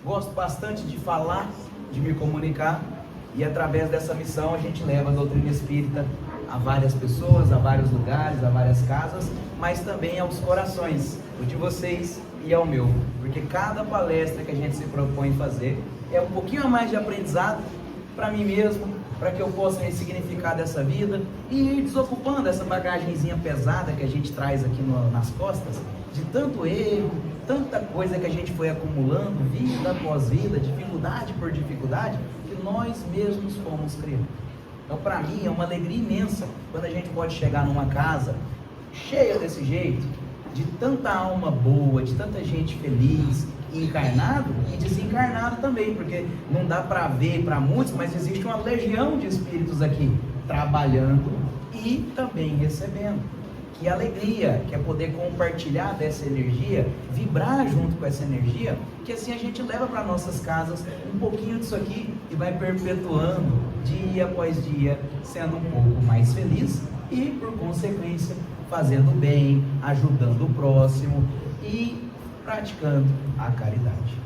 gosto bastante de falar, de me comunicar, e através dessa missão a gente leva a doutrina espírita a várias pessoas, a vários lugares, a várias casas, mas também aos corações, o de vocês e ao meu, porque cada palestra que a gente se propõe fazer é um pouquinho a mais de aprendizado para mim mesmo, para que eu possa ressignificar dessa vida e ir desocupando essa bagagenzinha pesada que a gente traz aqui nas costas, de tanto erro, tanta coisa que a gente foi acumulando, vida após vida, dificuldade por dificuldade, que nós mesmos fomos criando. Então, para mim, é uma alegria imensa quando a gente pode chegar numa casa cheia desse jeito, de tanta alma boa, de tanta gente feliz, encarnado e desencarnado também, porque não dá para ver para muitos, mas existe uma legião de espíritos aqui trabalhando e também recebendo. Que alegria, que é poder compartilhar dessa energia, vibrar junto com essa energia, que assim a gente leva para nossas casas um pouquinho disso aqui e vai perpetuando dia após dia, sendo um pouco mais feliz e, por consequência, fazendo bem, ajudando o próximo e praticando a caridade.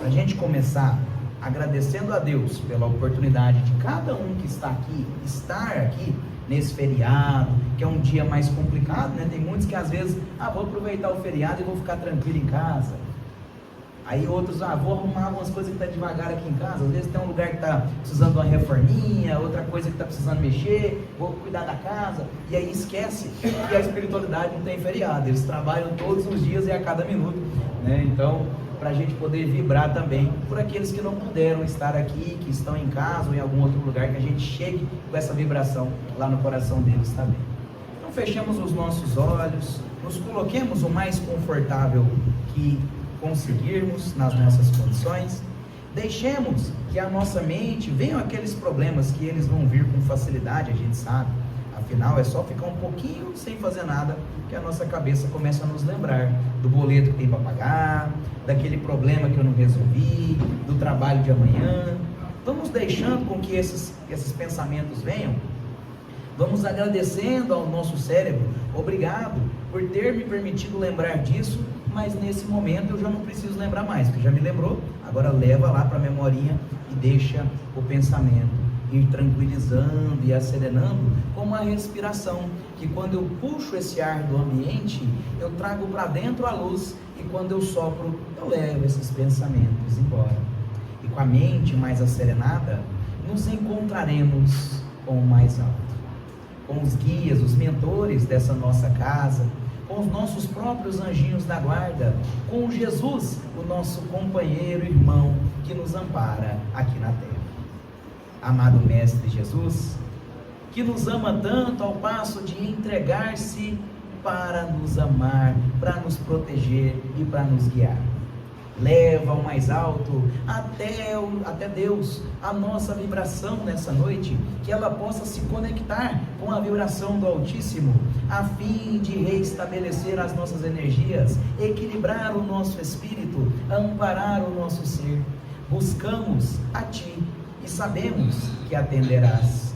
Para a gente começar agradecendo a Deus pela oportunidade de cada um que está aqui, estar aqui nesse feriado, que é um dia mais complicado, né? Tem muitos que às vezes, vou aproveitar o feriado e vou ficar tranquilo em casa. Aí outros, vou arrumar algumas coisas que está devagar aqui em casa. Às vezes tem um lugar que está precisando de uma reforminha, outra coisa que está precisando mexer, vou cuidar da casa. E aí esquece que a espiritualidade não tem feriado, eles trabalham todos os dias e a cada minuto, né? Então, para a gente poder vibrar também por aqueles que não puderam estar aqui, que estão em casa ou em algum outro lugar, que a gente chegue com essa vibração lá no coração deles também. Então fechemos os nossos olhos, nos coloquemos o mais confortável que conseguirmos nas nossas condições, deixemos que a nossa mente venham aqueles problemas que eles vão vir com facilidade, a gente sabe. Afinal, é só ficar um pouquinho sem fazer nada que a nossa cabeça começa a nos lembrar do boleto que tem para pagar, daquele problema que eu não resolvi, do trabalho de amanhã. Vamos deixando com que esses pensamentos venham. Vamos agradecendo ao nosso cérebro, obrigado por ter me permitido lembrar disso, mas nesse momento eu já não preciso lembrar mais, porque já me lembrou, agora leva lá para a memorinha e deixa o pensamento ir tranquilizando e acerenando, como a respiração, que quando eu puxo esse ar do ambiente, eu trago para dentro a luz, e quando eu sopro, eu levo esses pensamentos embora. E com a mente mais acerenada, nos encontraremos com o mais alto, com os guias, os mentores dessa nossa casa, com os nossos próprios anjinhos da guarda, com Jesus, o nosso companheiro e irmão que nos ampara aqui na terra. Amado Mestre Jesus, que nos ama tanto ao passo de entregar-se para nos amar, para nos proteger e para nos guiar. Leva ao mais alto, até Deus, a nossa vibração nessa noite, que ela possa se conectar com a vibração do Altíssimo, a fim de reestabelecer as nossas energias, equilibrar o nosso espírito, amparar o nosso ser. Buscamos a Ti e sabemos que atenderás.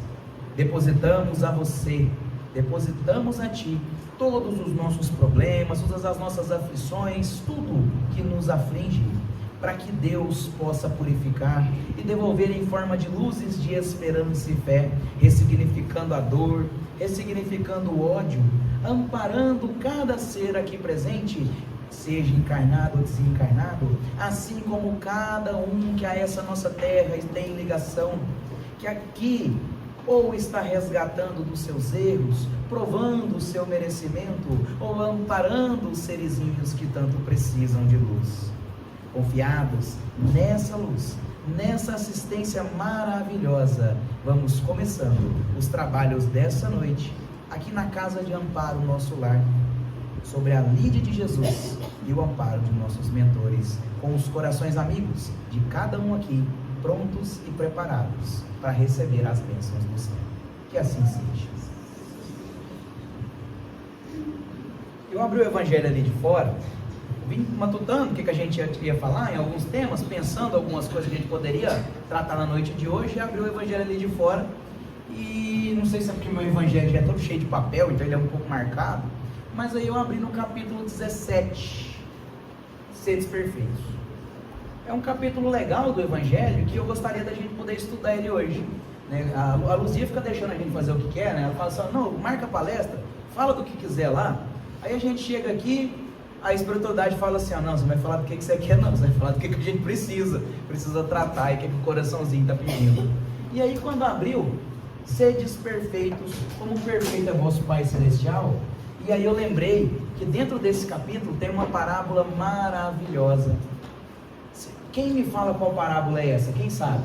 Depositamos a você, depositamos a Ti todos os nossos problemas, todas as nossas aflições, tudo que nos aflige, para que Deus possa purificar e devolver em forma de luzes de esperança e fé, ressignificando a dor, ressignificando o ódio, amparando cada ser aqui presente, seja encarnado ou desencarnado, assim como cada um que a essa nossa terra tem ligação, que aqui ou está resgatando dos seus erros, provando o seu merecimento, ou amparando os serizinhos que tanto precisam de luz. Confiados nessa luz, nessa assistência maravilhosa, vamos começando os trabalhos dessa noite, aqui na Casa de Amparo, nosso lar, sobre a lide de Jesus e o amparo de nossos mentores, com os corações amigos de cada um aqui, prontos e preparados para receber as bênçãos do céu. Que assim seja. Eu abri o evangelho ali de fora, vim matutando o que a gente ia falar em alguns temas, pensando algumas coisas que a gente poderia tratar na noite de hoje, e abri o evangelho ali de fora, e não sei se é porque meu evangelho já é todo cheio de papel, então ele é um pouco marcado, mas aí eu abri no capítulo 17, Seres Perfeitos. É um capítulo legal do Evangelho que eu gostaria da gente poder estudar ele hoje, né? A Luzia fica deixando a gente fazer o que quer, né? Ela fala assim, não, marca a palestra, fala do que quiser lá. Aí a gente chega aqui, a espiritualidade fala assim, não, você vai falar do que você quer, não, você vai falar do que a gente precisa tratar e o que o coraçãozinho está pedindo. E aí quando abriu, sedes perfeitos, como perfeito é vosso Pai Celestial. E aí eu lembrei que dentro desse capítulo tem uma parábola maravilhosa. Quem me fala qual parábola é essa? Quem sabe?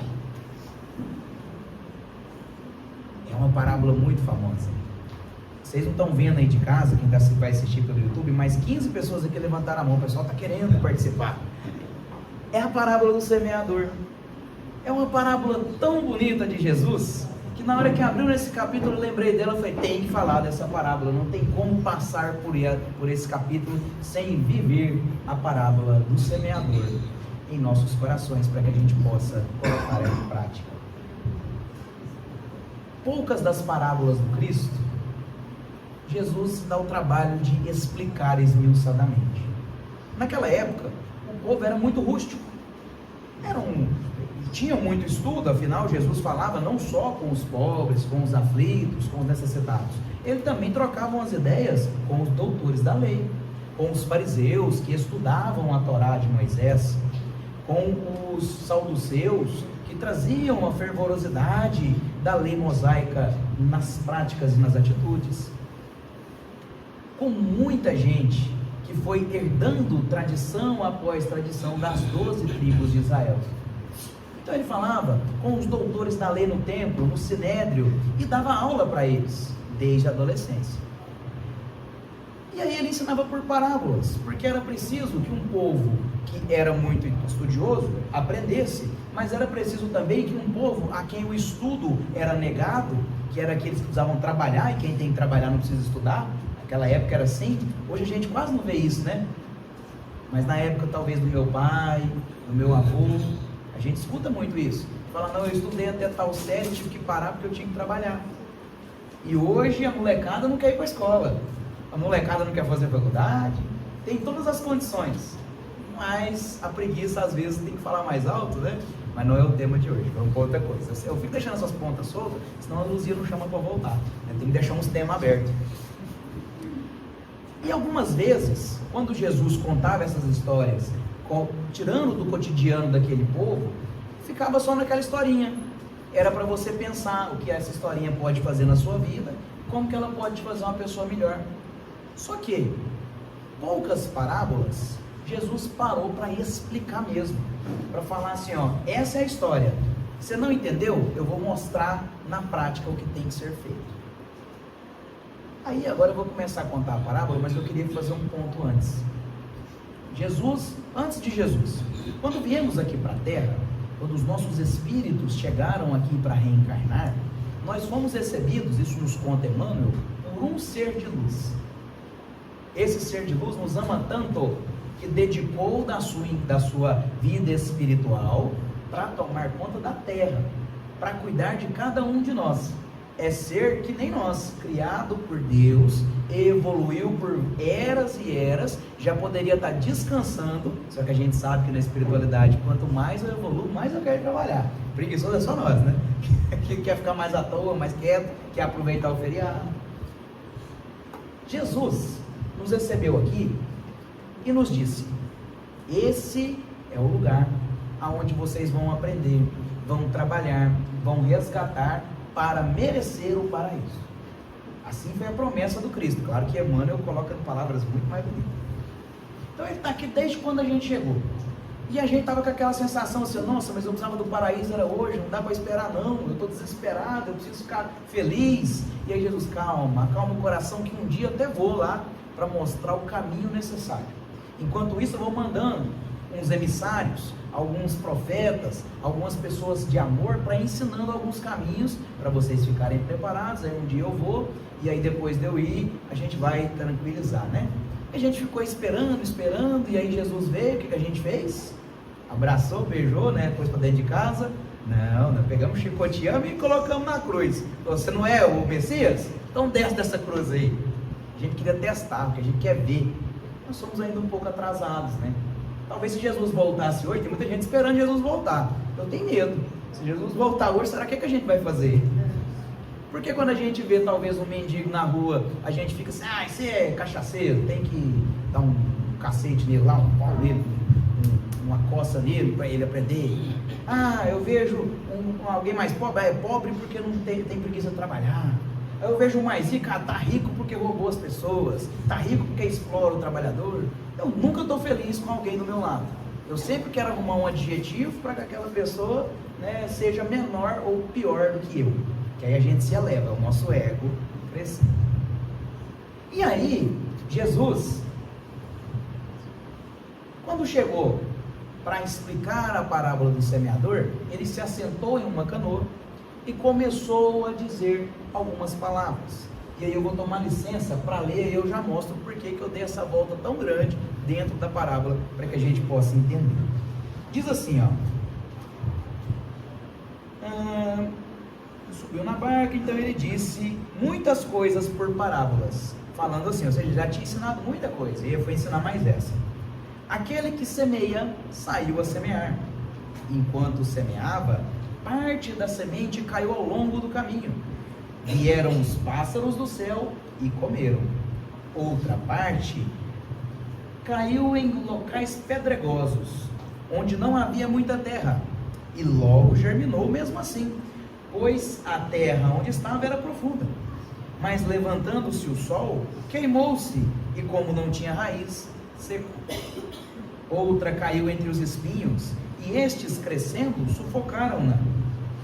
É uma parábola muito famosa. Vocês não estão vendo aí de casa, quem vai assistir pelo YouTube, mas 15 pessoas aqui levantaram a mão, o pessoal está querendo participar. É a parábola do semeador. É uma parábola tão bonita de Jesus, que na hora que abriu nesse capítulo eu lembrei dela, eu falei, tem que falar dessa parábola, não tem como passar por esse capítulo sem viver a parábola do semeador em nossos corações, para que a gente possa colocar ela em prática. Poucas das parábolas do Cristo, Jesus dá o trabalho de explicar esmiuçadamente. Naquela época, o povo era muito rústico, tinha muito estudo, afinal Jesus falava não só com os pobres, com os aflitos, com os necessitados, ele também trocava umas ideias com os doutores da lei, com os fariseus que estudavam a Torá de Moisés, com os saduceus que traziam a fervorosidade da lei mosaica nas práticas e nas atitudes, com muita gente que foi herdando tradição após tradição das 12 tribos de Israel. Então ele falava com os doutores da lei no templo, no sinédrio, e dava aula para eles, desde a adolescência. E aí ele ensinava por parábolas, porque era preciso que um povo que era muito estudioso aprendesse, mas era preciso também que um povo a quem o estudo era negado, que era aqueles que precisavam trabalhar, e quem tem que trabalhar não precisa estudar. Naquela época era assim, hoje a gente quase não vê isso, né? Mas na época talvez do meu pai, do meu avô, a gente escuta muito isso. Fala, não, eu estudei até tal série, tive que parar porque eu tinha que trabalhar. E hoje a molecada não quer ir para a escola, a molecada não quer fazer faculdade, tem todas as condições, mas a preguiça às vezes tem que falar mais alto, né? Mas não é o tema de hoje, vamos para outra coisa. Eu fico deixando essas pontas soltas, senão a Luzia não chama para voltar, né? Tem que deixar uns temas abertos. E algumas vezes, quando Jesus contava essas histórias, tirando do cotidiano daquele povo, ficava só naquela historinha. Era para você pensar o que essa historinha pode fazer na sua vida, como que ela pode te fazer uma pessoa melhor. Só que, poucas parábolas, Jesus parou para explicar mesmo, para falar assim, ó, essa é a história, você não entendeu? Eu vou mostrar na prática o que tem que ser feito. Aí agora eu vou começar a contar a parábola, mas eu queria fazer um ponto antes. Antes de Jesus, quando viemos aqui para a Terra, quando os nossos espíritos chegaram aqui para reencarnar, nós fomos recebidos, isso nos conta Emmanuel, por um ser de luz. Esse ser de luz nos ama tanto que dedicou da sua vida espiritual para tomar conta da Terra, para cuidar de cada um de nós. É ser que nem nós, criado por Deus, evoluiu por eras e eras, já poderia estar descansando, só que a gente sabe que na espiritualidade, quanto mais eu evoluo, mais eu quero trabalhar. Preguiçoso é só nós, né? Que quer ficar mais à toa, mais quieto, quer aproveitar o feriado. Jesus nos recebeu aqui e nos disse, esse é o lugar aonde vocês vão aprender, vão trabalhar, vão resgatar para merecer o paraíso. Assim foi a promessa do Cristo. Claro que Emmanuel coloca em palavras muito mais bonitas. Então ele está aqui desde quando a gente chegou. E a gente estava com aquela sensação assim, nossa, mas eu precisava do paraíso, era hoje, não dá para esperar não, eu estou desesperado, eu preciso ficar feliz. E aí Jesus, calma o coração, que um dia eu até vou lá para mostrar o caminho necessário. Enquanto isso eu vou mandando uns emissários, alguns profetas, algumas pessoas de amor, para ensinando alguns caminhos, para vocês ficarem preparados. Aí um dia eu vou, e aí depois de eu ir, a gente vai tranquilizar, né? A gente ficou esperando, e aí Jesus veio, o que a gente fez? Abraçou, beijou, né? Depois para dentro de casa. Não, nós pegamos, chicoteamos e colocamos na cruz. Você não é o Messias? Então desce dessa cruz aí. A gente queria testar, porque a gente quer ver. Nós somos ainda um pouco atrasados, né? Talvez se Jesus voltasse hoje, tem muita gente esperando Jesus voltar. Eu tenho medo. Se Jesus voltar hoje, será que a gente vai fazer? Porque quando a gente vê talvez um mendigo na rua, a gente fica assim, esse é cachaceiro, tem que dar um cacete nele lá, um pau nele, uma coça nele para ele aprender. Eu vejo alguém mais pobre, é pobre porque não tem preguiça de trabalhar. Eu vejo um mais rico, tá rico porque roubou as pessoas, tá rico porque explora o trabalhador. Eu nunca estou feliz com alguém do meu lado. Eu sempre quero arrumar um adjetivo para que aquela pessoa, né, seja menor ou pior do que eu. Que aí a gente se eleva, o nosso ego cresce. E aí, Jesus, quando chegou para explicar a parábola do semeador, ele se assentou em uma canoa e começou a dizer algumas palavras. E aí eu vou tomar licença para ler, e eu já mostro por que eu dei essa volta tão grande dentro da parábola, para que a gente possa entender. Diz assim, subiu na barca, então ele disse muitas coisas por parábolas, falando assim, ou seja, já tinha ensinado muita coisa, e eu vou ensinar mais essa. Aquele que semeia, saiu a semear. Enquanto semeava, parte da semente caiu ao longo do caminho. Vieram os pássaros do céu e comeram. Outra parte caiu em locais pedregosos, onde não havia muita terra, e logo germinou mesmo assim, pois a terra onde estava era profunda. Mas levantando-se o sol, queimou-se, e como não tinha raiz, secou. Outra caiu entre os espinhos, e estes crescendo sufocaram-na.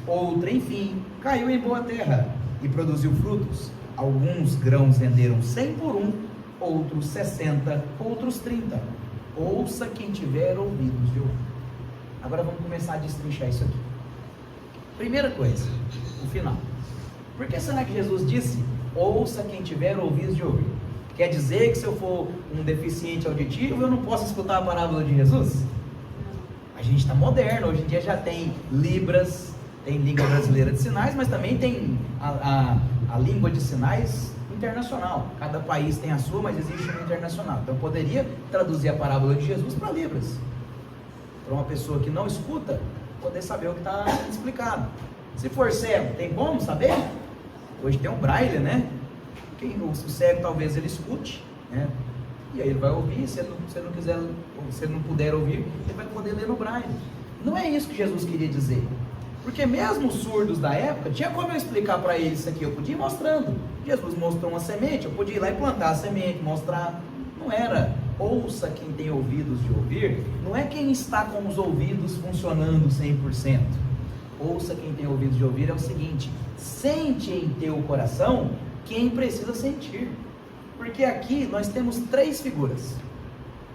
Outra, enfim, caiu em boa terra, e produziu frutos. Alguns grãos renderam 100 por um, outros 60, outros 30. Ouça quem tiver ouvidos de ouvir. Agora vamos começar a destrinchar isso aqui. Primeira coisa, o final. Por que será que Jesus disse, ouça quem tiver ouvidos de ouvir? Quer dizer que se eu for um deficiente auditivo, eu não posso escutar a parábola de Jesus? A gente está moderno, hoje em dia já tem Libras, tem língua brasileira de sinais, mas também tem a língua de sinais internacional. Cada país tem a sua, mas existe uma internacional. Então eu poderia traduzir a parábola de Jesus para Libras. Para uma pessoa que não escuta, poder saber o que está explicado. Se for cego, tem como saber? Hoje tem um braille, né? O cego talvez ele escute, né? E aí ele vai ouvir, se ele não puder ouvir, ele vai poder ler no braille. Não é isso que Jesus queria dizer. Porque mesmo os surdos da época, tinha como eu explicar para eles isso aqui, eu podia ir mostrando. Jesus mostrou uma semente, eu podia ir lá e plantar a semente, mostrar. Não era, ouça quem tem ouvidos de ouvir, não é quem está com os ouvidos funcionando 100%. Ouça quem tem ouvidos de ouvir é o seguinte, sente em teu coração quem precisa sentir. Porque aqui nós temos três figuras.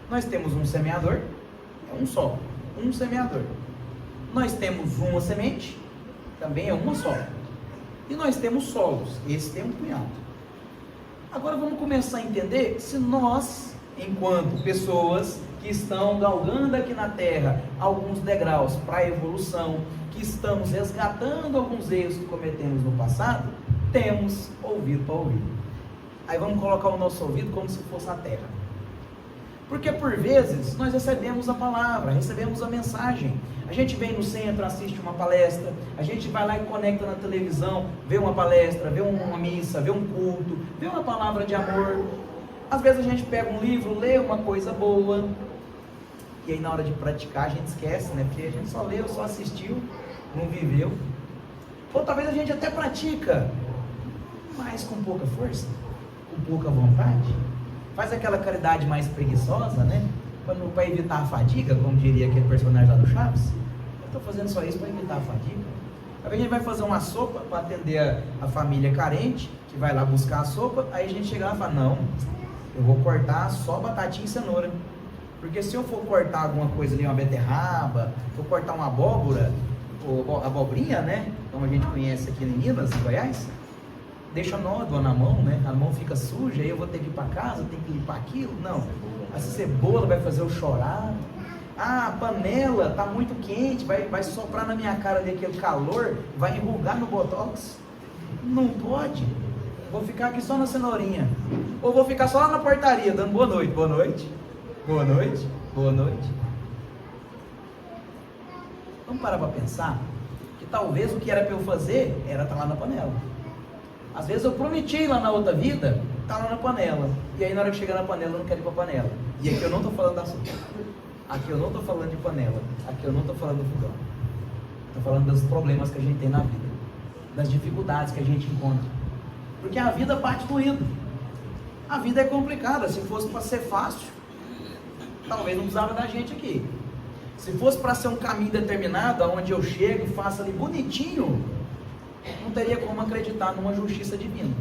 Nós temos um semeador, é um só, um semeador. Nós temos uma semente, também é uma só. E nós temos solos, esse tem um punhado. Agora vamos começar a entender se nós, enquanto pessoas que estão galgando aqui na Terra alguns degraus para a evolução, que estamos resgatando alguns erros que cometemos no passado, temos ouvido para ouvir. Aí vamos colocar o nosso ouvido como se fosse a terra. Porque por vezes nós recebemos a palavra, recebemos a mensagem. A gente vem no centro, assiste uma palestra, a gente vai lá e conecta na televisão, vê uma palestra, vê uma missa, vê um culto, vê uma palavra de amor. Às vezes a gente pega um livro, lê uma coisa boa, e aí na hora de praticar a gente esquece, né? Porque a gente só leu, só assistiu, não viveu. Ou talvez a gente até pratica, mas com pouca força, com pouca vontade. Faz aquela caridade mais preguiçosa, né? Para evitar a fadiga, como diria aquele personagem lá do Chaves. Eu estou fazendo só isso para evitar a fadiga. Aí a gente vai fazer uma sopa para atender a família carente, que vai lá buscar a sopa, aí a gente chega lá e fala, não, eu vou cortar só batatinha e cenoura. Porque se eu for cortar alguma coisa ali, uma beterraba, for cortar uma abóbora, ou abobrinha, né? Como a gente conhece aqui em Minas, em Goiás, deixa nódoa na mão, né? A mão fica suja, aí eu vou ter que ir para casa, tenho que limpar aquilo. Não, a cebola vai fazer eu chorar. Ah, a panela tá muito quente, vai soprar na minha cara ali aquele calor, vai enrugar no botox. Não pode. Vou ficar aqui só na cenourinha. Ou vou ficar só lá na portaria, dando boa noite, boa noite, boa noite. Boa noite. Vamos parar para pensar que talvez o que era para eu fazer era estar lá na panela. Às vezes eu prometi lá na outra vida, tá lá na panela. E aí na hora que chegar na panela eu não quero ir para a panela. E aqui eu não estou falando da açúcar. Aqui eu não estou falando de panela. Aqui eu não estou falando do fogão. Estou falando dos problemas que a gente tem na vida. Das dificuldades que a gente encontra. Porque a vida parte doendo. A vida é complicada. Se fosse para ser fácil, talvez não precisava da gente aqui. Se fosse para ser um caminho determinado, onde eu chego e faço ali bonitinho, não teria como acreditar numa justiça divina.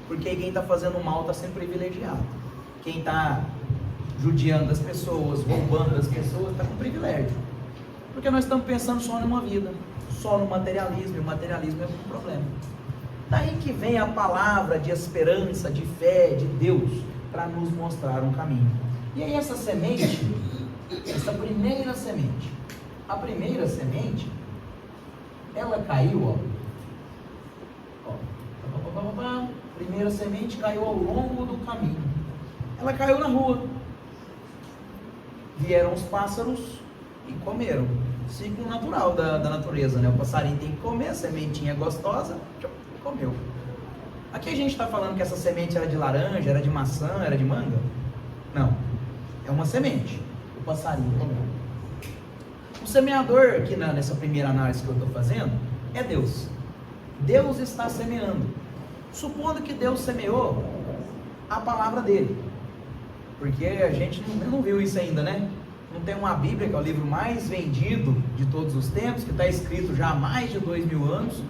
Porque quem está fazendo mal está sendo privilegiado. Quem está judiando as pessoas, roubando as pessoas, está com privilégio. Porque nós estamos pensando só numa vida, só no materialismo, e o materialismo é um problema. Daí que vem a palavra de esperança, de fé, de Deus, para nos mostrar um caminho. E aí essa semente, essa primeira semente, a primeira semente, ela caiu, primeira semente caiu ao longo do caminho. Ela caiu na rua. Vieram os pássaros e comeram. Ciclo natural da natureza, né? O passarinho tem que comer, a sementinha gostosa, comeu. Aqui a gente está falando que essa semente era de laranja, era de maçã, era de manga? Não. É uma semente. O passarinho comeu. O semeador, aqui nessa primeira análise que eu estou fazendo, é Deus. Deus está semeando. Supondo que Deus semeou a palavra dele. Porque a gente não viu isso ainda, né? Não tem uma Bíblia, que é o livro mais vendido de todos os tempos, que está escrito já há mais de 2000 anos.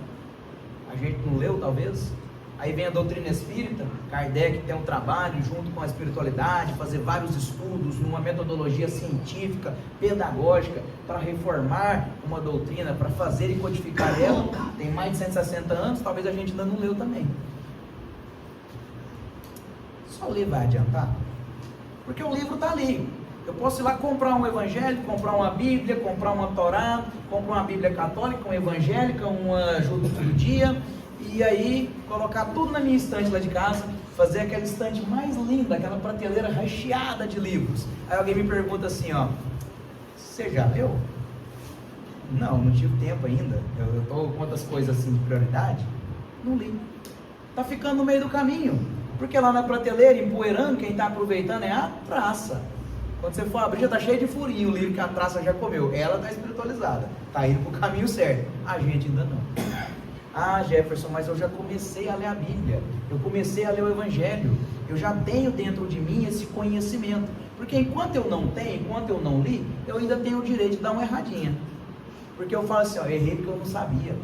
A gente não leu, talvez. Aí vem a doutrina espírita. Kardec tem um trabalho junto com a espiritualidade, fazer vários estudos, numa metodologia científica, pedagógica, para reformar uma doutrina, para fazer e codificar ela. Tem mais de 160 anos, talvez a gente ainda não leu também. Só ler vai adiantar? Porque o livro está ali. Eu posso ir lá comprar um evangelho, comprar uma Bíblia, comprar uma Torá, comprar uma Bíblia católica, uma evangélica, uma judia, e aí colocar tudo na minha estante lá de casa, fazer aquela estante mais linda, aquela prateleira recheada de livros. Aí alguém me pergunta assim, ó, você já leu? Não tive tempo ainda. Eu estou com outras coisas assim de prioridade. Não li. Está ficando no meio do caminho. Porque lá na prateleira, empoeirando, quem está aproveitando é a traça. Quando você for abrir, já está cheio de furinho o livro que a traça já comeu. Ela está espiritualizada, está indo para o caminho certo. A gente ainda não. Ah, Jefferson, mas eu já comecei a ler a Bíblia. Eu comecei a ler o Evangelho. Eu já tenho dentro de mim esse conhecimento. Porque enquanto eu não tenho, enquanto eu não li, eu ainda tenho o direito de dar uma erradinha. Porque eu falo assim, ó, errei porque eu não sabia.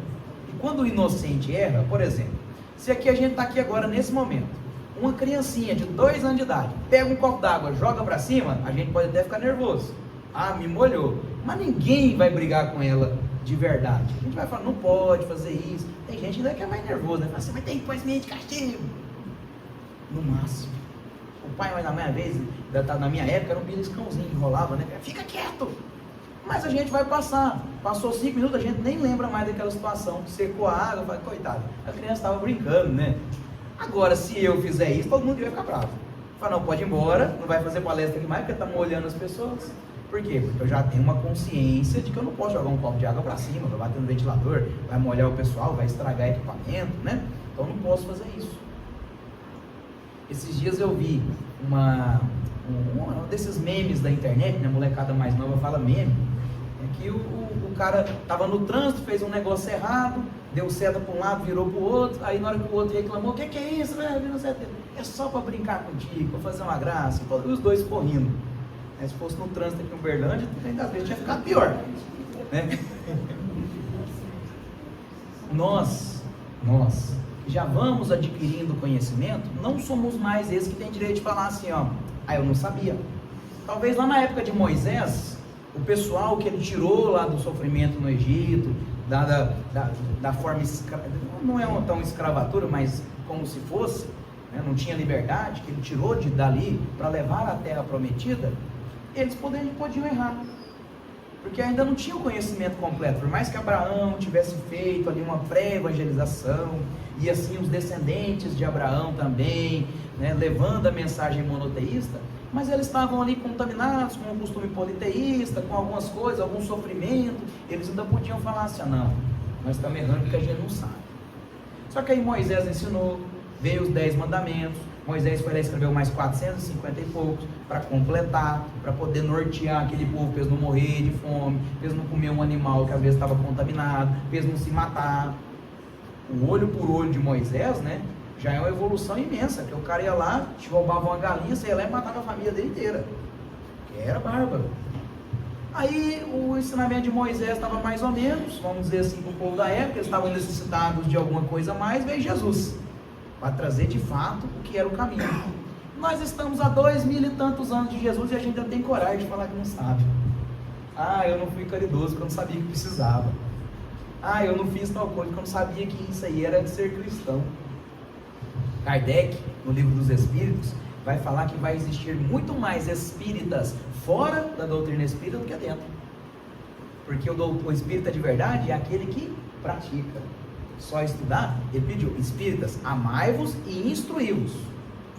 E quando o inocente erra, por exemplo, se aqui a gente está aqui agora, nesse momento, uma criancinha de 2 anos de idade, pega um copo d'água, joga para cima, a gente pode até ficar nervoso. Ah, me molhou. Mas ninguém vai brigar com ela de verdade. A gente vai falar, não pode fazer isso. Tem gente ainda que é mais nervosa, né? Fala assim, mas tem que pôr esse de castigo. No máximo. O pai, mas na minha vez, na minha época, era um beliscãozinho que rolava, né? Fica quieto. Mas a gente vai passar. Passou 5 minutos, a gente nem lembra mais daquela situação. Secou a água, fala, coitado, a criança estava brincando, né? Agora, se eu fizer isso, todo mundo vai ficar bravo. Fala, não, pode ir embora, não vai fazer palestra aqui mais, porque está molhando as pessoas. Por quê? Porque eu já tenho uma consciência de que eu não posso jogar um copo de água para cima, vai bater no ventilador, vai molhar o pessoal, vai estragar equipamento, né? Então eu não posso fazer isso. Esses dias eu vi um desses memes da internet, né? A molecada mais nova fala meme, é que o cara estava no trânsito, fez um negócio errado, deu seta para um lado, virou para o outro, aí na hora que o outro reclamou, o que é isso? É só para brincar contigo, para fazer uma graça, e os dois correndo. Se fosse no trânsito aqui em Uberlândia, ainda às vezes tinha ficado pior, né? Nós já vamos adquirindo conhecimento, não somos mais esses que têm direito de falar assim, ó, eu não sabia. Talvez lá na época de Moisés, o pessoal que ele tirou lá do sofrimento no Egito, da forma não é uma tão escravatura, mas como se fosse, né, não tinha liberdade, que ele tirou dali para levar à terra prometida, eles podiam errar, porque ainda não tinha o conhecimento completo. Por mais que Abraão tivesse feito ali uma pré-evangelização, e assim os descendentes de Abraão também, né, levando a mensagem monoteísta, Mas eles estavam ali contaminados com o costume politeísta, com algumas coisas, algum sofrimento. Eles ainda podiam falar assim: não, nós estamos errando porque a gente não sabe. Só que aí Moisés ensinou, veio os 10 mandamentos. Moisés foi lá e escreveu mais 450 e poucos para completar, para poder nortear aquele povo, para eles não morrer de fome, para eles não comer um animal que às vezes estava contaminado, para eles não se matar. O olho por olho de Moisés, né, já é uma evolução imensa, que o cara ia lá, te roubava uma galinha, você ia lá e matava a família dele inteira, que era bárbaro. Aí o ensinamento de Moisés estava mais ou menos, vamos dizer assim, para o povo da época, eles estavam necessitados de alguma coisa a mais, veio Jesus, para trazer de fato o que era o caminho. Nós estamos há 2000 e tantos anos de Jesus e a gente ainda tem coragem de falar que não sabe. Ah, eu não fui caridoso porque eu não sabia que precisava. Ah, eu não fiz tal coisa porque eu não sabia que isso aí era de ser cristão. Kardec, no Livro dos Espíritos, vai falar que vai existir muito mais espíritas fora da doutrina espírita do que dentro. Porque o espírita de verdade é aquele que pratica. Só estudar, ele pediu: espíritas, amai-vos e instruí-vos.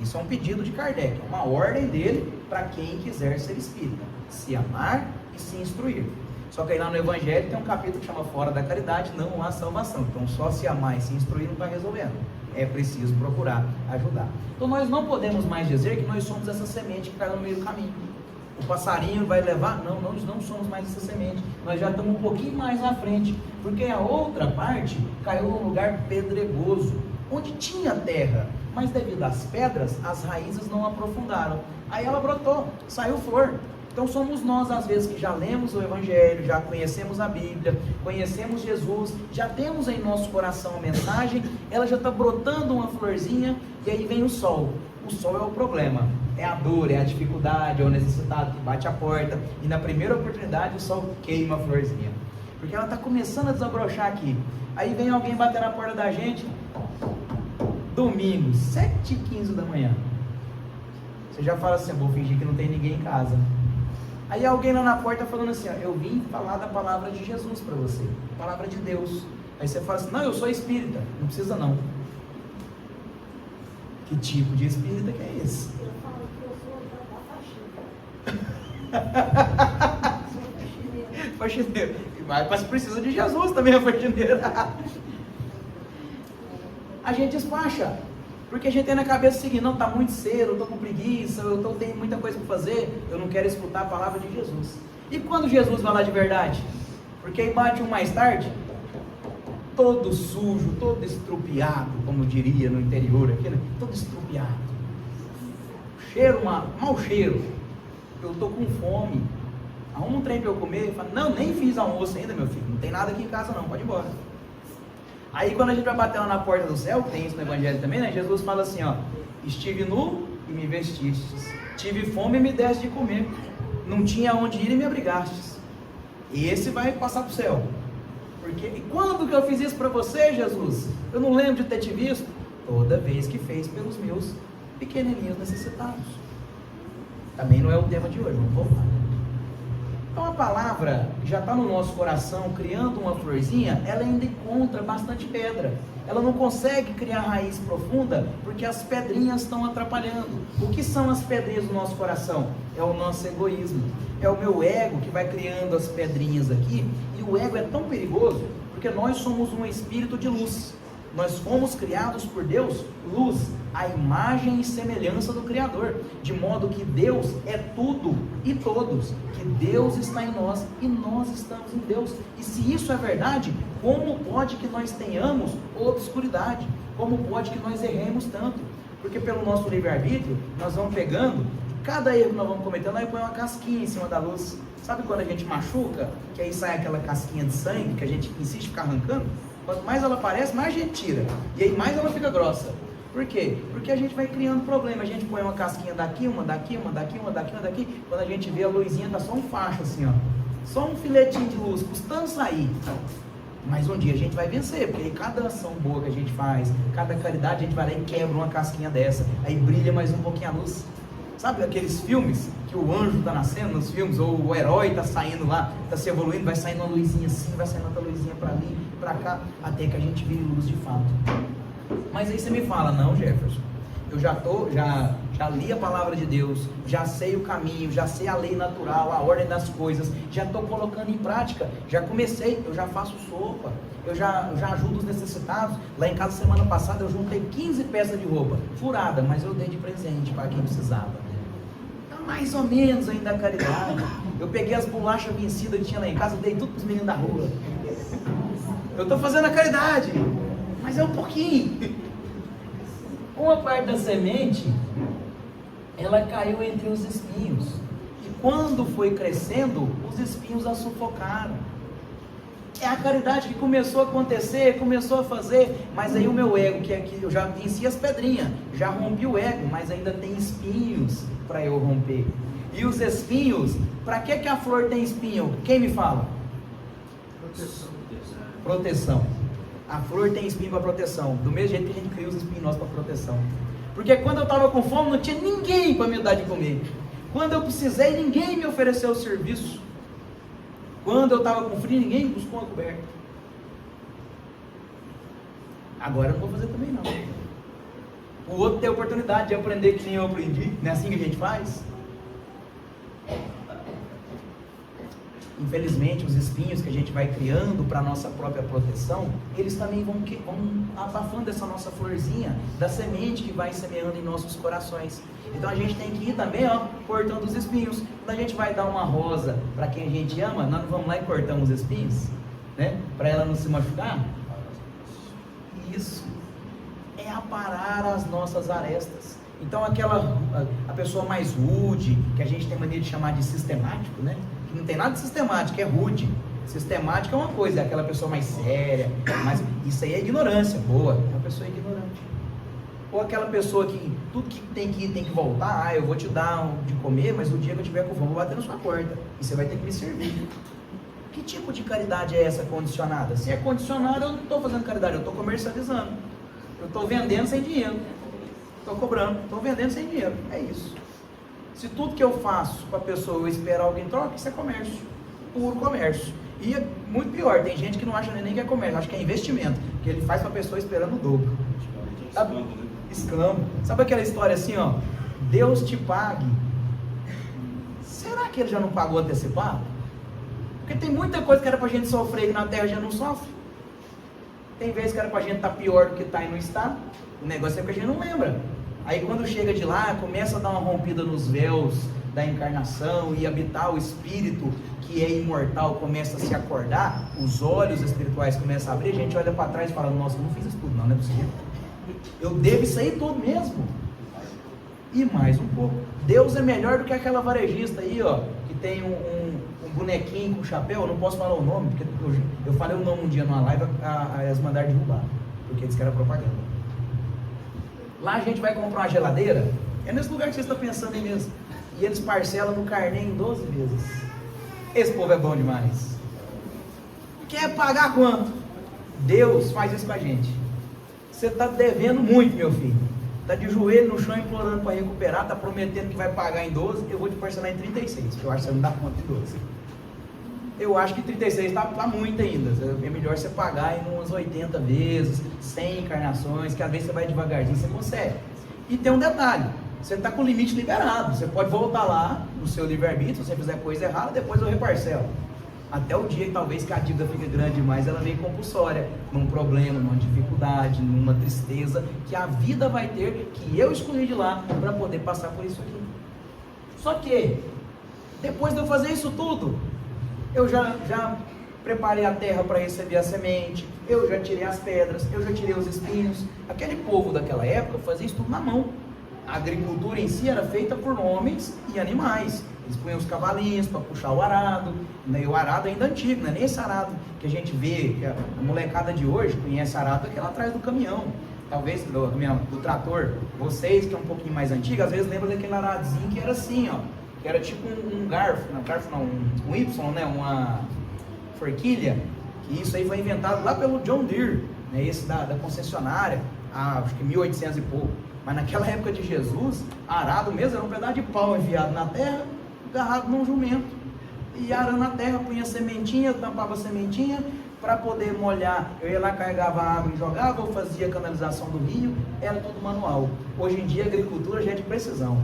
Isso é um pedido de Kardec, é uma ordem dele para quem quiser ser espírita: se amar e se instruir. Só que aí lá no Evangelho tem um capítulo que chama Fora da Caridade, não há salvação. Então só se amar e se instruir não está resolvendo. É preciso procurar ajudar. Então nós não podemos mais dizer que nós somos essa semente que caiu no meio do caminho. O passarinho vai levar? Não, nós não somos mais essa semente. Nós já estamos um pouquinho mais à frente, porque a outra parte caiu num lugar pedregoso, onde tinha terra, mas devido às pedras, as raízes não aprofundaram. Aí ela brotou, saiu flor. Então somos nós, às vezes, que já lemos o Evangelho, já conhecemos a Bíblia, conhecemos Jesus, já temos em nosso coração a mensagem, ela já está brotando uma florzinha, e aí vem o sol. O sol é o problema, é a dor, é a dificuldade, é o necessitado que bate a porta, e na primeira oportunidade o sol queima a florzinha, porque ela está começando a desabrochar aqui. Aí vem alguém bater na porta da gente, domingo, 7h15 da manhã. Você já fala assim: vou fingir que não tem ninguém em casa. Aí alguém lá na porta falando assim: ó, eu vim falar da palavra de Jesus para você, palavra de Deus. Aí você fala assim: não, eu sou espírita. Não precisa não. Que tipo de espírita que é esse? Eu falo que eu sou da faxineira. Sou faxineira. Faxineiro. Mas precisa de Jesus também, a faxineira. A gente despacha, porque a gente tem na cabeça o seguinte: não, está muito cedo, eu estou com preguiça, eu tenho muita coisa para fazer, eu não quero escutar a palavra de Jesus. E quando Jesus vai lá de verdade? Porque aí bate um mais tarde, todo sujo, todo estrupiado, como diria no interior aqui, né? Todo estrupiado, cheiro, mau cheiro. Eu estou com fome, arruma um trem para eu comer. Eu falo: não, nem fiz almoço ainda, meu filho, não tem nada aqui em casa não, pode ir embora. Aí quando a gente vai bater lá na porta do céu, tem isso no Evangelho também, né? Jesus fala assim: ó, estive nu e me vestistes, tive fome e me deste de comer, não tinha onde ir e me abrigastes. E esse vai passar para o céu. Porque, e quando que eu fiz isso para você, Jesus? Eu não lembro de ter te visto. Toda vez que fez pelos meus pequenininhos necessitados. Também não é o tema de hoje, vamos voltar. Então a palavra já está no nosso coração, criando uma florzinha, ela ainda encontra bastante pedra. Ela não consegue criar raiz profunda, porque as pedrinhas estão atrapalhando. O que são as pedrinhas do nosso coração? É o nosso egoísmo. É o meu ego que vai criando as pedrinhas aqui, e o ego é tão perigoso, porque nós somos um espírito de luz. Nós fomos criados por Deus, luz, a imagem e semelhança do Criador, de modo que Deus é tudo e todos, que Deus está em nós e nós estamos em Deus. E se isso é verdade, como pode que nós tenhamos obscuridade? Como pode que nós erremos tanto? Porque pelo nosso livre-arbítrio, nós vamos pegando, cada erro que nós vamos cometendo, aí põe uma casquinha em cima da luz. Sabe quando a gente machuca, que aí sai aquela casquinha de sangue, que a gente insiste em ficar arrancando? Quanto mais ela aparece, mais a gente tira, e aí mais ela fica grossa. Por quê? Porque a gente vai criando problema. A gente põe uma casquinha daqui, uma daqui, uma daqui, uma daqui, uma daqui. Quando a gente vê, a luzinha tá só um facho assim, ó, só um filetinho de luz, custando sair. Mas um dia a gente vai vencer, porque aí cada ação boa que a gente faz, cada caridade, a gente vai lá e quebra uma casquinha dessa, aí brilha mais um pouquinho a luz. Sabe aqueles filmes que o anjo está nascendo nos filmes, ou o herói está saindo lá, está se evoluindo, vai saindo uma luzinha assim, vai saindo outra luzinha para ali, para cá, até que a gente vire luz de fato. Mas aí você me fala: não, Jefferson, eu já já li a palavra de Deus, já sei o caminho, já sei a lei natural, a ordem das coisas, já estou colocando em prática, já comecei, eu já faço sopa, eu já ajudo os necessitados. Lá em casa, semana passada, eu juntei 15 peças de roupa, furada, mas eu dei de presente para quem precisava. Então, mais ou menos ainda a caridade. Eu peguei as bolachas vencidas que tinha lá em casa, dei tudo para os meninos da rua. Eu estou fazendo a caridade, mas é um pouquinho. Uma parte da semente, ela caiu entre os espinhos. E quando foi crescendo, os espinhos a sufocaram. É a caridade que começou a acontecer, começou a fazer, mas aí o meu ego, que aqui eu já venci as pedrinhas, já rompi o ego, mas ainda tem espinhos para eu romper. E os espinhos, para que a flor tem espinho? Quem me fala? Proteção. A flor tem espinho para proteção. Do mesmo jeito que a gente cria os espinhos nossos para proteção. Porque quando eu estava com fome, não tinha ninguém para me dar de comer. Quando eu precisei, ninguém me ofereceu o serviço. Quando eu estava com frio, ninguém buscou uma coberta. Agora eu não vou fazer também não. O outro tem a oportunidade de aprender que nem eu aprendi. Não é assim que a gente faz? Infelizmente, os espinhos que a gente vai criando para a nossa própria proteção, eles também vão abafando essa nossa florzinha da semente que vai semeando em nossos corações. Então a gente tem que ir também, cortando os espinhos. Quando a gente vai dar uma rosa para quem a gente ama, nós não vamos lá e cortamos os espinhos, né? Para ela não se machucar. Isso é aparar as nossas arestas. Então a pessoa mais rude, que a gente tem mania de chamar de sistemático, né? Que não tem nada de sistemático, é rude. Sistemática é uma coisa, é aquela pessoa mais séria, mas isso aí é ignorância, boa, é uma pessoa ignorante. Ou aquela pessoa que tudo que tem que ir tem que voltar, eu vou te dar de comer, mas o dia que eu tiver com fome eu vou bater na sua porta, e você vai ter que me servir. Que tipo de caridade é essa condicionada? Se é condicionada, eu não estou fazendo caridade, eu estou comercializando, eu estou vendendo sem dinheiro, estou cobrando, estou vendendo sem dinheiro, é isso. Se tudo que eu faço para a pessoa eu esperar alguém troca, isso é comércio, puro comércio. E é muito pior, tem gente que não acha nem que é comércio, acha que é investimento, que ele faz para a pessoa esperando o dobro. Sabe? Escambo. Sabe aquela história assim, Deus te pague. Será que ele já não pagou antecipado? Porque tem muita coisa que era para a gente sofrer que na terra já não sofre. Tem vezes que era para a gente estar pior do que está e não está. O negócio é que a gente não lembra. Aí quando chega de lá, começa a dar uma rompida nos véus da encarnação e habitar o espírito que é imortal, começa a se acordar, os olhos espirituais começam a abrir, a gente olha para trás e fala, nossa, eu não fiz isso tudo não é possível. Eu devo isso aí tudo mesmo. E mais um pouco. Deus é melhor do que aquela varejista aí, que tem um bonequinho com chapéu, eu não posso falar o nome, porque eu falei o nome um dia numa live, elas mandaram derrubar, porque eles querem propaganda. Lá a gente vai comprar uma geladeira, é nesse lugar que você está pensando aí mesmo, e eles parcelam no carnê em 12 vezes. Esse povo é bom demais. Quer pagar quanto? Deus faz isso com a gente. Você está devendo muito, meu filho. Está de joelho no chão implorando para recuperar, está prometendo que vai pagar em 12, eu vou te parcelar em 36, porque eu acho que você não dá conta de 12. Eu acho que 36 está muito ainda. É melhor você pagar em umas 80 vezes, 100 encarnações, que às vezes você vai devagarzinho, você consegue. E tem um detalhe, você está com o limite liberado, você pode voltar lá no seu livre-arbítrio, se você fizer coisa errada, depois eu reparcelo. Até o dia que talvez que a dívida fique grande demais, ela vem compulsória, num problema, numa dificuldade, numa tristeza, que a vida vai ter, que eu escolhi de lá, para poder passar por isso aqui. Só que, depois de eu fazer isso tudo, eu já preparei a terra para receber a semente, eu já tirei as pedras, eu já tirei os espinhos. Aquele povo daquela época fazia isso tudo na mão. A agricultura em si era feita por homens e animais. Eles punham os cavalinhos para puxar o arado, né? E o arado ainda antigo, não é nem esse arado que a gente vê, que a molecada de hoje conhece arado, aquele lá atrás do caminhão, talvez do trator. Vocês que é um pouquinho mais antigos, às vezes lembram daquele aradinho que era assim, que era tipo um garfo, um Y, né? Uma forquilha, que isso aí foi inventado lá pelo John Deere, né? Esse da concessionária, acho que 1800 e pouco. Mas naquela época de Jesus, arado mesmo era um pedaço de pau enfiado na terra, agarrado num jumento, e arando na terra, punha sementinha, tampava a sementinha, para poder molhar, eu ia lá, carregava água e jogava, ou fazia canalização do rio, era tudo manual. Hoje em dia a agricultura já é de precisão.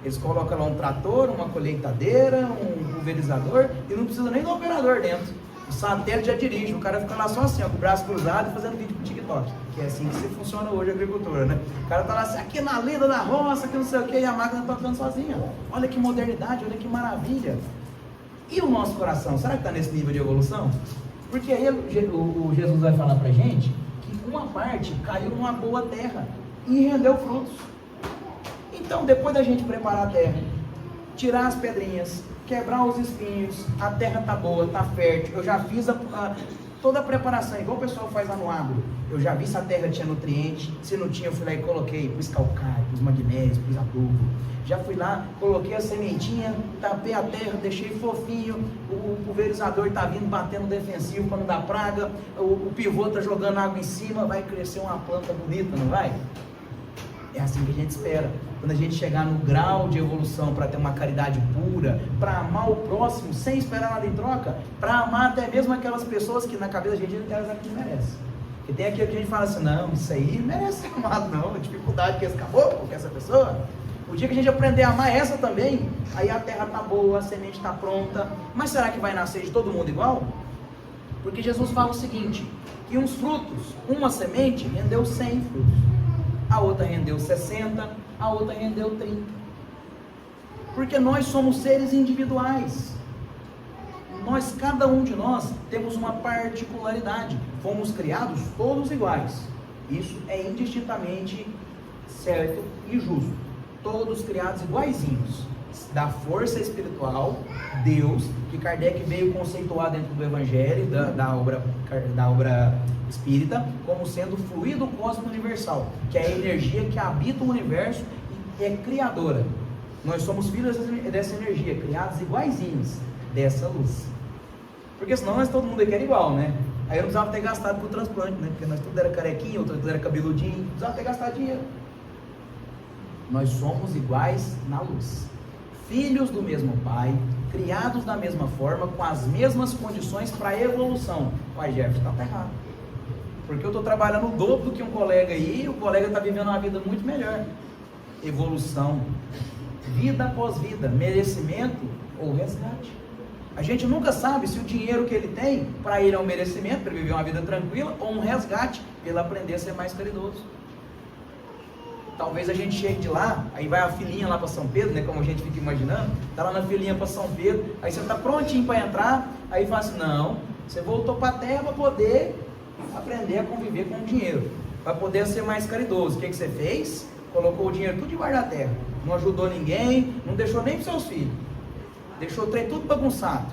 Eles colocam lá um trator, uma colheitadeira, um pulverizador, e não precisa nem do operador dentro. O satélite já dirige, o cara fica lá só assim, ó, com o braço cruzado e fazendo vídeo com TikTok. Que é assim que funciona hoje a agricultura, né? O cara tá lá assim, aqui na lida da roça, que não sei o que, e a máquina tá tocando sozinha. Olha que modernidade, olha que maravilha. E o nosso coração, será que está nesse nível de evolução? Porque aí o Jesus vai falar pra gente que uma parte caiu numa boa terra e rendeu frutos. Então, depois da gente preparar a terra, tirar as pedrinhas, quebrar os espinhos, a terra tá boa, tá fértil, eu já fiz toda a preparação, igual o pessoal faz lá no agro. Eu já vi se a terra tinha nutriente, se não tinha eu fui lá e coloquei, pus calcário, pus magnésio, pus adubo. Já fui lá, coloquei a sementinha, tapei a terra, deixei fofinho, o pulverizador está vindo batendo defensivo para não dar praga, o pivô está jogando água em cima, vai crescer uma planta bonita, não vai? É assim que a gente espera. Quando a gente chegar no grau de evolução para ter uma caridade pura, para amar o próximo sem esperar nada em troca, para amar até mesmo aquelas pessoas que na cabeça da gente elas não merecem. Porque tem aquilo que a gente fala assim, não, isso aí não merece ser amado não, a dificuldade que esse caboclo, que essa pessoa. O dia que a gente aprender a amar essa também, aí a terra está boa, a semente está pronta. Mas será que vai nascer de todo mundo igual? Porque Jesus fala o seguinte, que uns frutos, uma semente rendeu 100 frutos, a outra rendeu 60, a outra rendeu 30. Porque nós somos seres individuais. Nós, cada um de nós, temos uma particularidade. Fomos criados todos iguais. Isso é indistintamente certo e justo. Todos criados iguaizinhos, da força espiritual, Deus, que Kardec veio conceituar dentro do Evangelho, da obra espírita, como sendo o fluido cósmico universal, que é a energia que habita o universo e é criadora. Nós somos filhos dessa energia, criados iguaizinhos dessa luz. Porque senão nós todo mundo aqui era igual, né? Aí eu não precisava ter gastado com o transplante, né? Porque nós tudo era carequinho, outro tudo era cabeludinho, não precisava ter gastado dinheiro. Nós somos iguais na luz, filhos do mesmo Pai, criados da mesma forma, com as mesmas condições para a evolução. Pai Jefferson está errado, porque eu estou trabalhando o dobro do que um colega aí, o colega está vivendo uma vida muito melhor. Evolução, vida após vida, merecimento ou resgate. A gente nunca sabe se o dinheiro que ele tem, para ele é um merecimento, para ele viver uma vida tranquila, ou um resgate, para ele aprender a ser mais caridoso. Talvez a gente chegue de lá, aí vai a filinha lá para São Pedro, né, como a gente fica imaginando, tá lá na filinha para São Pedro, aí você tá prontinho para entrar, aí fala assim, não, você voltou para a terra para poder aprender a conviver com o dinheiro, para poder ser mais caridoso. O que você fez? Colocou o dinheiro tudo debaixo da terra, não ajudou ninguém, não deixou nem para seus filhos, deixou o trem tudo bagunçado,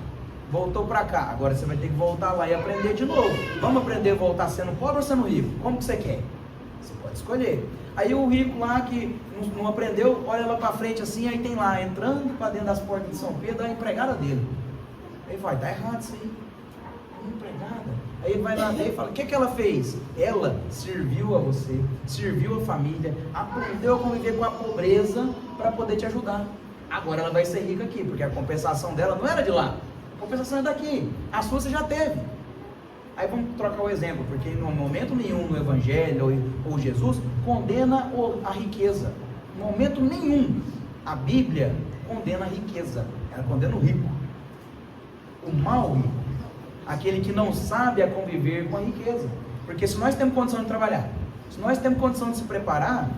voltou para cá. Agora você vai ter que voltar lá e aprender de novo. Vamos aprender a voltar sendo pobre ou sendo rico? Como que você quer? Você pode escolher. Aí o rico lá que não aprendeu, olha lá para frente assim, aí tem lá, entrando para dentro das portas de São Pedro, a empregada dele. Aí vai, tá errado isso aí. Empregada. Aí ele vai lá dentro e fala, o que ela fez? Ela serviu a você, serviu a família, aprendeu a conviver com a pobreza para poder te ajudar. Agora ela vai ser rica aqui, porque a compensação dela não era de lá, a compensação é daqui, a sua você já teve. Aí vamos trocar o exemplo, porque em momento nenhum no Evangelho ou Jesus condena a riqueza. Em momento nenhum a Bíblia condena a riqueza, ela condena o rico. O mau rico, aquele que não sabe a conviver com a riqueza. Porque se nós temos condição de trabalhar, se nós temos condição de se preparar,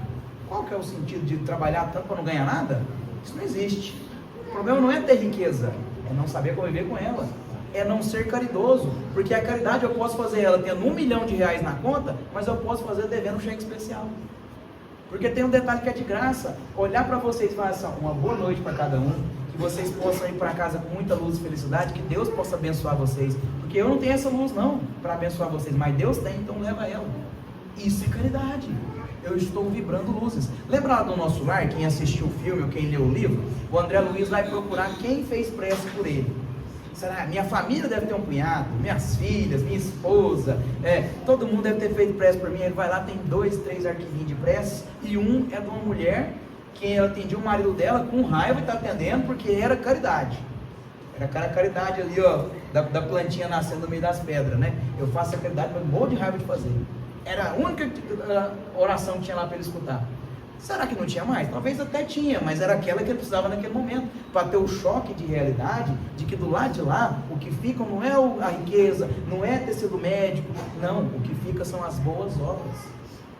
qual que é o sentido de trabalhar tanto para não ganhar nada? Isso não existe. O problema não é ter riqueza, é não saber conviver com ela. É não ser caridoso, porque a caridade eu posso fazer ela tendo R$1 milhão na conta, mas eu posso fazer devendo um cheque especial. Porque tem um detalhe que é de graça, olhar para vocês e falar assim, uma boa noite para cada um, que vocês possam ir para casa com muita luz e felicidade, que Deus possa abençoar vocês, porque eu não tenho essa luz não, para abençoar vocês, mas Deus tem, então leva ela. Isso é caridade, eu estou vibrando luzes. Lembra lá do nosso lar, quem assistiu o filme ou quem leu o livro? O André Luiz vai procurar quem fez prece por ele. Será? Minha família deve ter um cunhado, minhas filhas, minha esposa, todo mundo deve ter feito prece por mim. Ele vai lá, tem 2, 3 arquivinhos de prece, e um é de uma mulher que ela atendia o marido dela com raiva e está atendendo porque era caridade. Era aquela caridade ali, ó, da plantinha nascendo no meio das pedras, né? Eu faço a caridade, mas morro de raiva de fazer. Era a única oração que tinha lá para ele escutar. Será que não tinha mais? Talvez até tinha, mas era aquela que ele precisava naquele momento, para ter o choque de realidade, de que do lado de lá, o que fica não é a riqueza, não é ter sido médico, não, o que fica são as boas obras.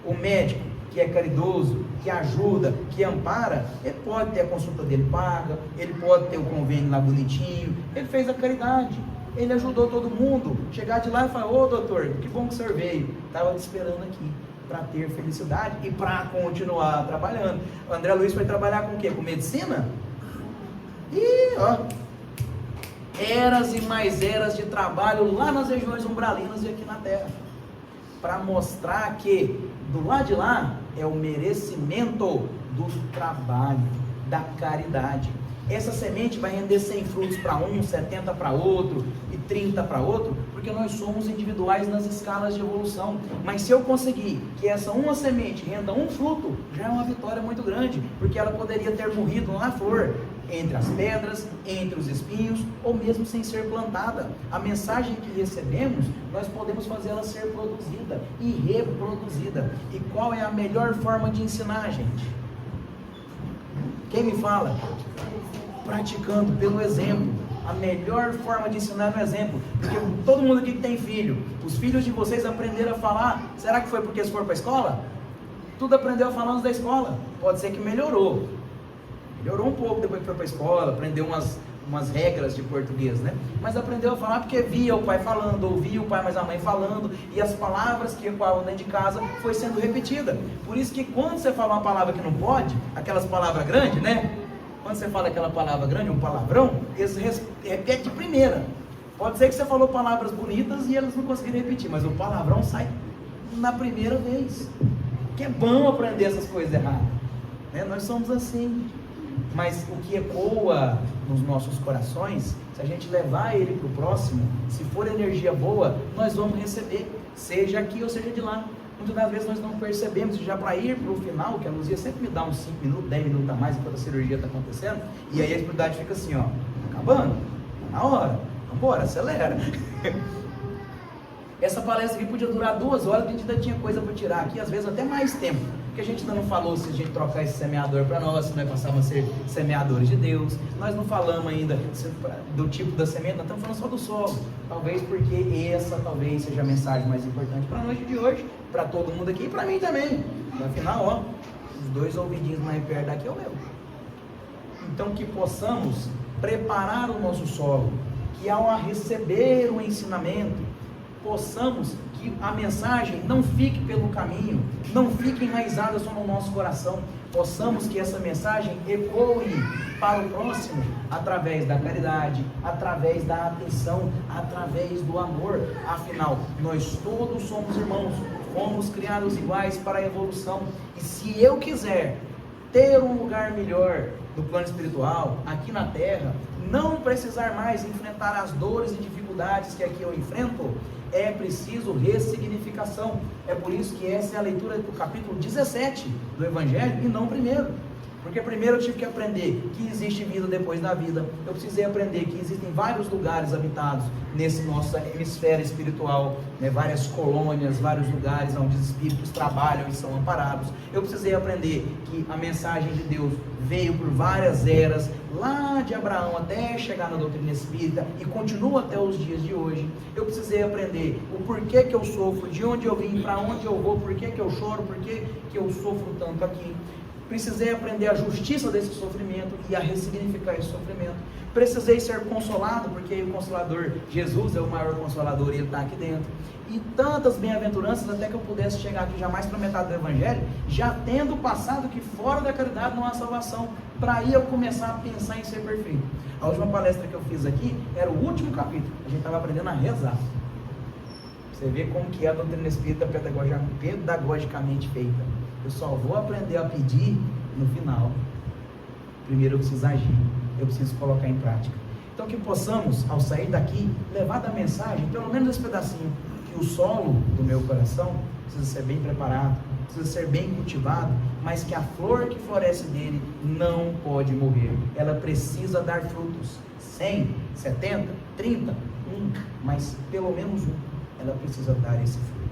O médico que é caridoso, que ajuda, que ampara, ele pode ter a consulta dele paga, ele pode ter o convênio lá bonitinho, ele fez a caridade, ele ajudou todo mundo, chegar de lá e falar, ô doutor, que bom que o senhor veio, estava te esperando aqui, para ter felicidade e para continuar trabalhando. O André Luiz foi trabalhar com o quê? Com medicina? E ó, eras e mais eras de trabalho lá nas regiões umbralinas e aqui na terra, para mostrar que do lado de lá é o merecimento do trabalho, da caridade. Essa semente vai render 100 frutos para um, 70 para outro e 30 para outro, porque nós somos individuais nas escalas de evolução. Mas se eu conseguir que essa uma semente renda um fruto, já é uma vitória muito grande, porque ela poderia ter morrido na flor, entre as pedras, entre os espinhos, ou mesmo sem ser plantada. A mensagem que recebemos, nós podemos fazer ela ser produzida e reproduzida. E qual é a melhor forma de ensinar, gente? Quem me fala? Praticando, pelo exemplo. A melhor forma de ensinar é no exemplo. Porque todo mundo aqui que tem filho, os filhos de vocês aprenderam a falar. Será que foi porque eles foram para a escola? Tudo aprendeu a falar antes da escola. Pode ser que melhorou um pouco depois que foi para a escola, aprendeu umas regras de português, né? Mas aprendeu a falar porque via o pai falando, ouvia o pai mais a mãe falando, e as palavras que ecoavam dentro de casa foi sendo repetida. Por isso que quando você fala uma palavra que não pode, aquelas palavras grandes, né? Quando você fala aquela palavra grande, um palavrão, eles repetem de primeira. Pode ser que você falou palavras bonitas e eles não conseguiram repetir, mas o palavrão sai na primeira vez. Que é bom aprender essas coisas erradas, né? Nós somos assim. Mas o que ecoa nos nossos corações, se a gente levar ele para o próximo, se for energia boa, nós vamos receber, seja aqui ou seja de lá. Muitas das vezes nós não percebemos, e já para ir para o final, que a Luzia sempre me dá uns 5 minutos, 10 minutos a mais enquanto a cirurgia está acontecendo, e aí a espiritualidade fica assim, ó, acabando, na hora, vambora, acelera. Essa palestra aqui podia durar 2 horas, a gente ainda tinha coisa para tirar aqui, às vezes até mais tempo, porque a gente ainda não falou se a gente trocar esse semeador para nós, se nós passamos a ser semeadores de Deus, nós não falamos ainda do tipo da semente, nós estamos falando só do solo, talvez porque essa talvez seja a mensagem mais importante para a noite de hoje, para todo mundo aqui e para mim também, afinal, ó, os 2 ouvidinhos mais perto daqui é o meu. Então que possamos preparar o nosso solo, que ao receber o ensinamento, possamos que a mensagem não fique pelo caminho, não fique enraizada só no nosso coração, possamos que essa mensagem ecoe para o próximo, através da caridade, através da atenção, através do amor. Afinal, nós todos somos irmãos, fomos criados iguais para a evolução, e se eu quiser ter um lugar melhor no plano espiritual, aqui na terra, não precisar mais enfrentar as dores e dificuldades que aqui eu enfrento, é preciso ressignificação. É por isso que essa é a leitura do capítulo 17 do Evangelho e não primeiro. Porque primeiro eu tive que aprender que existe vida depois da vida. Eu precisei aprender que existem vários lugares habitados nesse nosso hemisfério espiritual, né? Várias colônias, vários lugares onde os espíritos trabalham e são amparados. Eu precisei aprender que a mensagem de Deus veio por várias eras, lá de Abraão até chegar na doutrina espírita e continua até os dias de hoje. Eu precisei aprender o porquê que eu sofro, de onde eu vim, para onde eu vou, porquê que eu choro, porquê que eu sofro tanto aqui. Precisei aprender a justiça desse sofrimento e a ressignificar esse sofrimento. Precisei ser consolado, porque o Consolador, Jesus é o maior Consolador e Ele está aqui dentro. E tantas bem-aventuranças até que eu pudesse chegar aqui já mais para metade do Evangelho, já tendo passado que fora da caridade não há salvação, para aí eu começar a pensar em ser perfeito. A última palestra que eu fiz aqui era o último capítulo, a gente estava aprendendo a rezar. Você vê como que é a doutrina espírita pedagogicamente feita. Eu só vou aprender a pedir no final. Primeiro eu preciso agir, eu preciso colocar em prática. Então que possamos, ao sair daqui, levar da mensagem, pelo menos esse pedacinho, que o solo do meu coração precisa ser bem preparado, precisa ser bem cultivado, mas que a flor que floresce dele não pode morrer, ela precisa dar frutos. 100, 70, 30, mas pelo menos ela precisa dar esse fruto.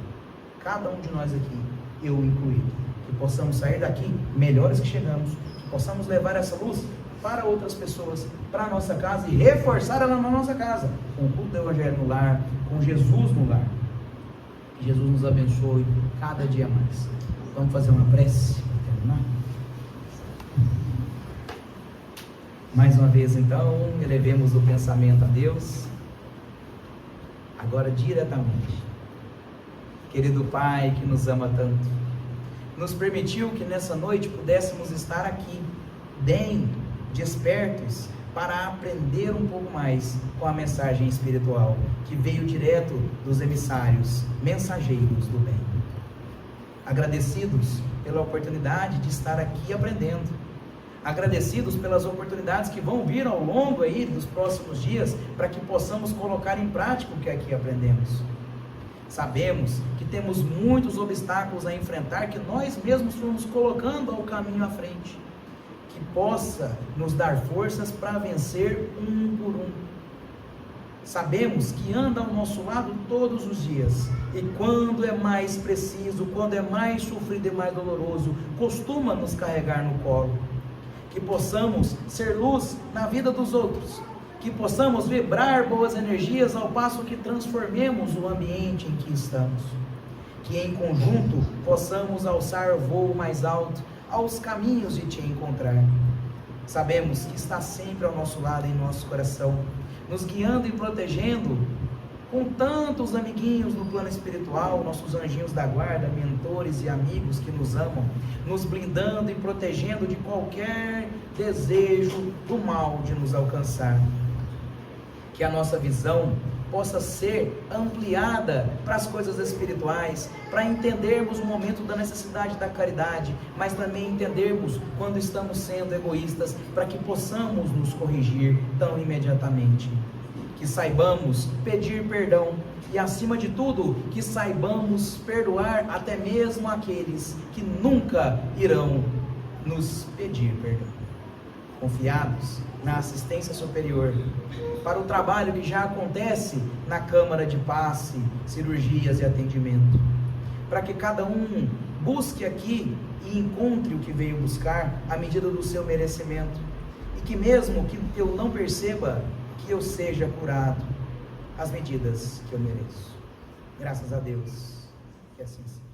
Cada um de nós aqui, eu incluído, que possamos sair daqui melhores que chegamos, que possamos levar essa luz para outras pessoas, para a nossa casa e reforçar ela na nossa casa, com o culto do Evangelho no lar, com Jesus no lar. Que Jesus nos abençoe cada dia mais. Vamos fazer uma prece para terminar? Mais uma vez então, elevemos o pensamento a Deus, agora diretamente. Querido Pai que nos ama tanto, nos permitiu que nessa noite pudéssemos estar aqui, bem despertos, para aprender um pouco mais com a mensagem espiritual, que veio direto dos emissários, mensageiros do bem. Agradecidos pela oportunidade de estar aqui aprendendo, agradecidos pelas oportunidades que vão vir ao longo aí dos próximos dias, para que possamos colocar em prática o que aqui aprendemos. Sabemos que temos muitos obstáculos a enfrentar, que nós mesmos fomos colocando ao caminho à frente, que possa nos dar forças para vencer um por um. Sabemos que anda ao nosso lado todos os dias, e quando é mais preciso, quando é mais sofrido e mais doloroso, costuma nos carregar no colo. Que possamos ser luz na vida dos outros, que possamos vibrar boas energias ao passo que transformemos o ambiente em que estamos, que em conjunto possamos alçar voo mais alto aos caminhos de te encontrar. Sabemos que está sempre ao nosso lado, em nosso coração, nos guiando e protegendo, com tantos amiguinhos no plano espiritual, nossos anjinhos da guarda, mentores e amigos que nos amam, nos blindando e protegendo de qualquer desejo do mal de nos alcançar. Que a nossa visão possa ser ampliada para as coisas espirituais, para entendermos o momento da necessidade da caridade, mas também entendermos quando estamos sendo egoístas, para que possamos nos corrigir tão imediatamente. Que saibamos pedir perdão e, acima de tudo, que saibamos perdoar até mesmo aqueles que nunca irão nos pedir perdão. Confiados na assistência superior, para o trabalho que já acontece na câmara de passe, cirurgias e atendimento, para que cada um busque aqui e encontre o que veio buscar à medida do seu merecimento, e que mesmo que eu não perceba, que eu seja curado às medidas que eu mereço. Graças a Deus, que assim seja.